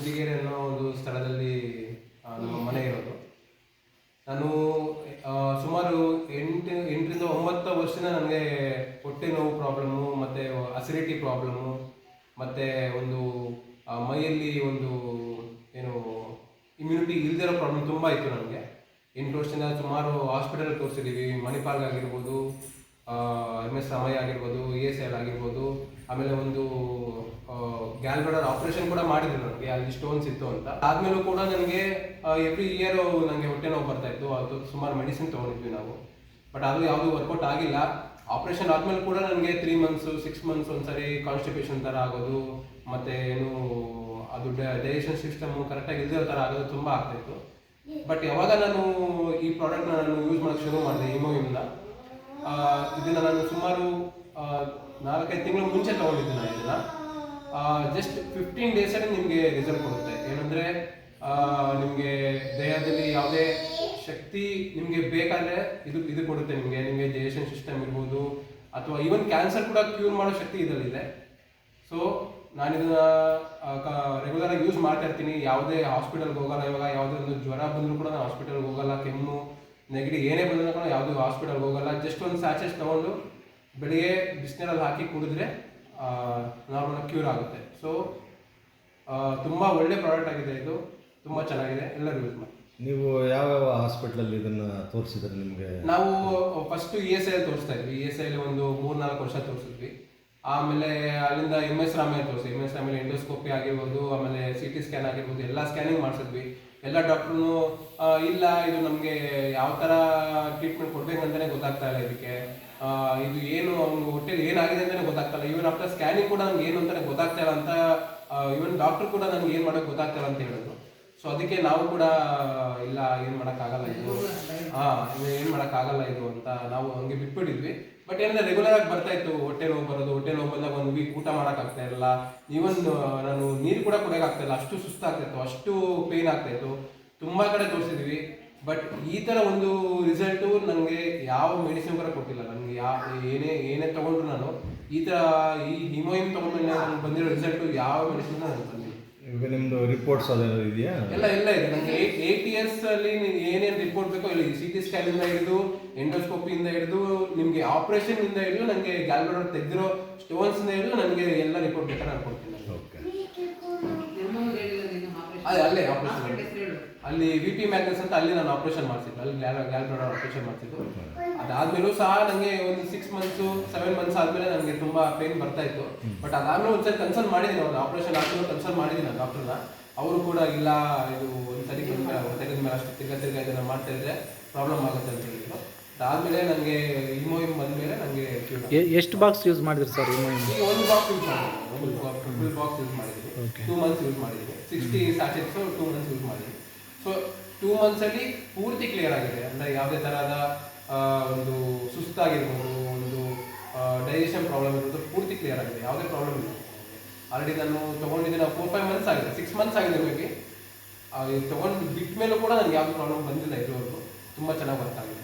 ಸಿರಿಗೆರೆ ಅನ್ನೋ ಒಂದು ಸ್ಥಳದಲ್ಲಿ ನಮ್ಮ ಮನೆ ಇರೋದು. ನಾನು ಸುಮಾರು 8ರಿಂದ 9 ವರ್ಷದಿಂದ ನನಗೆ ಹೊಟ್ಟೆ ನೋವು ಪ್ರಾಬ್ಲಮ್ಮು, ಮತ್ತು ಅಸಿಡಿಟಿ ಪ್ರಾಬ್ಲಮ್ಮು, ಮತ್ತು ಒಂದು ಮೈಯಲ್ಲಿ ಒಂದು ಏನು ಇಮ್ಯುನಿಟಿ ಇಲ್ದಿರೋ ಪ್ರಾಬ್ಲಮ್ ತುಂಬ ಇತ್ತು ನನಗೆ. 8 ವರ್ಷದಿಂದ ಸುಮಾರು ಹಾಸ್ಪಿಟಲ್ ತೋರಿಸಿದ್ದೀವಿ. ಮಣಿಪಾಲ್ ಆಗಿರ್ಬೋದು, MS ರಾಮಯ್ಯ ಆಗಿರ್ಬೋದು, ESL ಆಗಿರ್ಬೋದು. ಆಮೇಲೆ ಒಂದು ಗ್ಯಾಲ್ಬ್ಲಾಡರ್ ಆಪರೇಷನ್ ಕೂಡ ಮಾಡಿದ್ರು ನನಗೆ, ಅಲ್ಲಿ ಸ್ಟೋನ್ಸ್ ಇತ್ತು ಅಂತ. ಆದಮೇಲೂ ಕೂಡ ನನಗೆ ಎವ್ರಿ ಇಯರ್ ನನಗೆ ಹೊಟ್ಟೆ ನೋವು ಬರ್ತಾ ಇತ್ತು. ಅದು ಸುಮಾರು ಮೆಡಿಸಿನ್ ತೊಗೊಂಡಿದ್ವಿ ನಾವು, ಬಟ್ ಅದು ಯಾವುದು ವರ್ಕೌಟ್ ಆಗಿಲ್ಲ. ಆಪ್ರೇಷನ್ ಆದಮೇಲೆ ಕೂಡ ನನಗೆ 3 ಮಂತ್ಸು 6 ಮಂತ್ಸ್ ಒಂದ್ಸರಿ ಕಾನ್ಸ್ಟಿಪೇಷನ್ ಥರ ಆಗೋದು, ಮತ್ತು ಏನು ಅದು ಡೈಜೆಷನ್ ಸಿಸ್ಟಮು ಕರೆಕ್ಟಾಗಿ ಇಲ್ದಿರೋ ಥರ ಆಗೋದು ತುಂಬ ಆಗ್ತಾಯಿತ್ತು. ಬಟ್ ಯಾವಾಗ ನಾನು ಈ ಪ್ರಾಡಕ್ಟ್ನ ನಾನು ಯೂಸ್ ಮಾಡೋಕ್ಕೆ ಶುರು ಮಾಡಿದೆ, ಹಿಮೋವಿಂದ, ಇದನ್ನು ನಾನು ಸುಮಾರು 4-5 ತಿಂಗಳು ಮುಂಚೆ ತೊಗೊಂಡಿದ್ದೆ ನಾನು ಇದನ್ನು. ಜಸ್ಟ್ 15 ಡೇಸಲ್ಲಿ ನಿಮಗೆ ರಿಸಲ್ಟ್ ಕೊಡುತ್ತೆ. ಏನಂದರೆ ನಿಮಗೆ ದೇಹದಲ್ಲಿ ಯಾವುದೇ ಶಕ್ತಿ ನಿಮಗೆ ಬೇಕಾದರೆ ಇದು ಕೊಡುತ್ತೆ. ನಿಮಗೆ ಡೈಜೆಷನ್ ಸಿಸ್ಟಮ್ ಇರ್ಬೋದು, ಅಥವಾ ಈವನ್ ಕ್ಯಾನ್ಸರ್ ಕೂಡ ಕ್ಯೂರ್ ಮಾಡೋ ಶಕ್ತಿ ಇದರಲ್ಲಿದೆ. ಸೊ ನಾನು ಇದನ್ನು ರೆಗ್ಯುಲರಾಗಿ ಯೂಸ್ ಮಾಡ್ತಾ ಇರ್ತೀನಿ. ಯಾವುದೇ ಹಾಸ್ಪಿಟಲ್ಗೆ ಹೋಗಲ್ಲ. ಇವಾಗ ಯಾವುದೇ ಒಂದು ಜ್ವರ ಬಂದರೂ ಕೂಡ ನಾನು ಹಾಸ್ಪಿಟಲ್ಗೆ ಹೋಗಲ್ಲ. ಕೆಮ್ಮು ನೆಗಡಿ ಏನೇ ಬಂದರೂ ಕೂಡ ಯಾವುದೂ ಹಾಸ್ಪಿಟಲ್ಗೆ ಹೋಗಲ್ಲ. ಜಸ್ಟ್ ಒಂದು ಸ್ಯಾಚೆಸ್ ತೊಗೊಂಡು ಬೆಳಿಗ್ಗೆ ಬಿಸಿನೀರಲ್ಲಿ ಹಾಕಿ ಕುಡಿದ್ರೆ ನಾರ್ಮಲ್ ಕ್ಯೂರ್ ಆಗುತ್ತೆ. ಸೊ ತುಂಬ ಒಳ್ಳೆ ಪ್ರಾಡಕ್ಟ್ ಆಗಿದೆ ಇದು, ತುಂಬ ಚೆನ್ನಾಗಿದೆ, ಎಲ್ಲರೂ ಯೂಸ್ ಮಾಡಿ. ನೀವು ಯಾವ್ಯಾವ ಹಾಸ್ಪಿಟ್ಲಲ್ಲಿ ಇದನ್ನು ತೋರಿಸಿದ್ರೆ ನಿಮಗೆ? ನಾವು ಫಸ್ಟು ESL ತೋರಿಸ್ತಾ ಇದ್ವಿ. ESL ಒಂದು 3-4 ವರ್ಷ ತೋರಿಸಿದ್ವಿ. ಆಮೇಲೆ ಅಲ್ಲಿಂದ MS ರಾಮಯ್ಯ ತೋರಿಸಿ, MS ರಾಮಯ್ಯ ಎಂಡೋಸ್ಕೋಪಿ ಆಗಿರ್ಬೋದು, ಆಮೇಲೆ CT ಸ್ಕ್ಯಾನ್ ಆಗಿರ್ಬೋದು, ಎಲ್ಲ ಸ್ಕ್ಯಾನಿಂಗ್ ಮಾಡಿಸಿದ್ವಿ. ಎಲ್ಲ ಡಾಕ್ಟ್ರು ಇಲ್ಲ, ಇದು ನಮಗೆ ಯಾವ ಥರ ಟ್ರೀಟ್ಮೆಂಟ್ ಕೊಡ್ಬೇಕಂತಲೇ ಗೊತ್ತಾಗ್ತಾ ಇಲ್ಲ, ಇದಕ್ಕೆ ಇದು ಏನು ಅವ್ನಿಗೆ ಹೊಟ್ಟೆಲಿ ಏನಾಗಿದೆ ಅಂತಲೇ ಗೊತ್ತಾಗ್ತಾ ಇಲ್ಲ. ಈವನ್ ಆಫ್ಟರ್ ಸ್ಕ್ಯಾನಿಂಗ್ ಕೂಡ ನಮ್ಗೆ ಏನು ಅಂತಲೇ ಗೊತ್ತಾಗ್ತಾ ಇಲ್ಲ ಅಂತ, ಈವನ್ ಡಾಕ್ಟ್ರು ಕೂಡ ನನಗೆ ಏನು ಮಾಡೋಕ್ಕೆ ಗೊತ್ತಾಗ್ತಾ ಇಲ್ಲ ಅಂತ ಹೇಳಿದ್ರು. ಸೊ ಅದಕ್ಕೆ ನಾವು ಕೂಡ ಇಲ್ಲ, ಏನು ಮಾಡೋಕ್ಕಾಗಲ್ಲ ಇದು, ಏನು ಮಾಡೋಕ್ಕಾಗಲ್ಲ ಇದು ಅಂತ ನಾವು ಹಂಗೆ ಬಿಟ್ಬಿಟ್ಟಿದ್ವಿ. ಬಟ್ ಏನಂದರೆ ರೆಗ್ಯುಲರ್ ಆಗಿ ಬರ್ತಾ ಇತ್ತು ಹೊಟ್ಟೆ ನೋವು ಬರೋದು. ಹೊಟ್ಟೆ ನೋವು ಬಂದಾಗ 1 ವೀಕ್ ಊಟ ಮಾಡೋಕ್ಕಾಗ್ತಾ ಇರಲಿಲ್ಲ. ಈವನ್ ನಾನು ನೀರು ಕೂಡ ಕುಡಿಯೋಕ್ಕಾಗ್ತಾ ಇಲ್ಲ, ಅಷ್ಟು ಸುಸ್ತಾಗ್ತಾಯಿತ್ತು, ಅಷ್ಟು ಪೇಯ್ನ್ ಆಗ್ತಾಯಿತ್ತು. ತುಂಬ ಕಡೆ ತೋರಿಸಿದ್ವಿ, ಬಟ್ ಈ ಥರ ಒಂದು ರಿಸಲ್ಟು ನನಗೆ ಯಾವ ಮೆಡಿಸಿನ್ ಕೂಡ ಕೊಟ್ಟಿಲ್ಲ. ನನಗೆ ಏನೇ ತೊಗೊಂಡ್ರು ನಾನು ಈ ಥರ ಈ ಹಿಮೋಯಿಮ್ ತೊಗೊಂಡ್ಮೇಲೆ ನನಗೆ ಬಂದಿರೋ ರಿಸಲ್ಟು ಯಾವ ಮೆಡಿಸಿನ್ ನನಗೆ ಬಂದಿಲ್ಲ. ಈಗ ನಿಮ್ಮದು ರಿಪೋರ್ಟ್ಸ್ ಅದೇನೋ ಇದೆಯಾ? ಎಲ್ಲ ಇದೆ. ನನಗೆ 8 years ಅಲ್ಲಿ ನೀವು ಏನೇನು ರಿಪೋರ್ಟ್ ಬೇಕೋ ಇಲ್ಲಿ CT ಸ್ಕ್ಯಾನಿಂದ ಹಿಡಿದು, ಎಂಡೋಸ್ಕೋಪಿಯಿಂದ ಹಿಡಿದು, ನಿಮಗೆ ಆಪ್ರೇಷನ್ನಿಂದ ಹಿಡಿದು, ನನಗೆ ಗ್ಯಾಲ್ಬ್ಲಾಡರ್ ತೆಗೆದಿರೋ ಸ್ಟೋನ್ಸಿಂದ ಹಿಡಿದು ನನಗೆ ಎಲ್ಲ ರಿಪೋರ್ಟ್ ಬೇಕಾದ್ರೆ ನಾನು ಕೊಡ್ತೀನಿ. ಓಕೆ. ಅಲ್ಲೇ ಆಪ್ರೇಷನ್, ಅಲ್ಲಿ VP ಮ್ಯಾಗ್ನಸ್ ಅಂತ ಅಲ್ಲಿ ನಾನು ಆಪ್ರೇಷನ್ ಮಾಡಿಸಿದ್ದು, ಅಲ್ಲಿ ಗ್ಯಾಲ್ಬ್ಲಾಡರ್ ಆಪ್ರೇಷನ್ ಮಾಡಿಸಿದ್ದು. ಅದಾದ್ಮೇಲೂ ಸಹ ನನಗೆ ಒಂದು 6 ಮಂತ್ಸು 7 ಮಂತ್ಸ್ ಆದಮೇಲೆ ನನಗೆ ತುಂಬ ಪೇನ್ ಬರ್ತಾ ಇತ್ತು. ಬಟ್ ಅದಾದ್ಮೇಲೆ ಒಂದ್ಸರಿ ಕನ್ಸಲ್ಟ್ ಮಾಡಿದ್ದೀನಿ, ಅವ್ರು ಆಪ್ರೇಷನ್ ಆದ್ಮೇಲೆ ಕನ್ಸಲ್ಟ್ ಮಾಡಿದ್ದೀನಿ ನಾನು ಡಾಕ್ಟರ್ನ. ಅವರು ಕೂಡ ಇಲ್ಲ, ಇದು ಒಂದ್ಸರಿ ತೆಗೆದ ಮೇಲೆ ಅಷ್ಟು ತಿರ್ಗಾ ಇದನ್ನು ಮಾಡ್ತಾ ಇದ್ರೆ ಪ್ರಾಬ್ಲಮ್ ಆಗುತ್ತೆ ಅಂತ ಹೇಳಿದ್ರು. ಅದಾದಮೇಲೆ ನನಗೆ ಹಿಮೋಯಿಮ್ ಬಂದಮೇಲೆ ನನಗೆ ಎಷ್ಟು ಬಾಕ್ಸ್ ಯೂಸ್ ಮಾಡಿದ್ರಿ ಸರ್? ಹಿಮೋಯಿಮ್ ಈಗ 1 ಬಾಕ್ಸ್ ಯೂಸ್ ಮಾಡಿದ್ದೀನಿ, ಫುಲ್ ಬಾಕ್ಸ್ ಯೂಸ್ ಮಾಡಿದ್ದೀನಿ. 2 ಮಂತ್ಸ್ ಯೂಸ್ ಮಾಡಿದ್ದೀನಿ. 60 ಸ್ಯಾಚೆಟ್ಸು 2 ಮಂತ್ಸ್ ಯೂಸ್ ಮಾಡಿದ್ದೀನಿ. ಸೊ 2 ಮಂತ್ಸಲ್ಲಿ ಪೂರ್ತಿ ಕ್ಲಿಯರ್ ಆಗಿದೆ. ಅಂದರೆ ಯಾವುದೇ ಥರದ ಒಂದು ಸುಸ್ತಾಗಿರ್ಬೋದು, ಒಂದು ಡೈಜೆಷನ್ ಪ್ರಾಬ್ಲಮ್ ಇರ್ಬೋದು, ಪೂರ್ತಿ ಕ್ಲಿಯರ್ ಆಗಿದೆ, ಯಾವುದೇ ಪ್ರಾಬ್ಲಮ್ ಇಲ್ಲ. ಆಲ್ರೆಡಿ ನಾನು ತೊಗೊಂಡಿದ್ದೆ, ನಾವು 4-5 ಮಂತ್ಸ್ ಆಗಿದೆ, 6 ಮಂತ್ಸ್ ಆಗಿದೆ ನನಗೆ. ಇದು ತೊಗೊಂಡು ಬಿಟ್ಟ ಮೇಲೂ ಕೂಡ ನನಗೆ ಯಾವುದೇ ಪ್ರಾಬ್ಲಮ್ ಬಂದಿಲ್ಲ ಇದುವರೆಗೂ. ತುಂಬ ಚೆನ್ನಾಗಿ ವರ್ಕ್ ಆಗಿದೆ.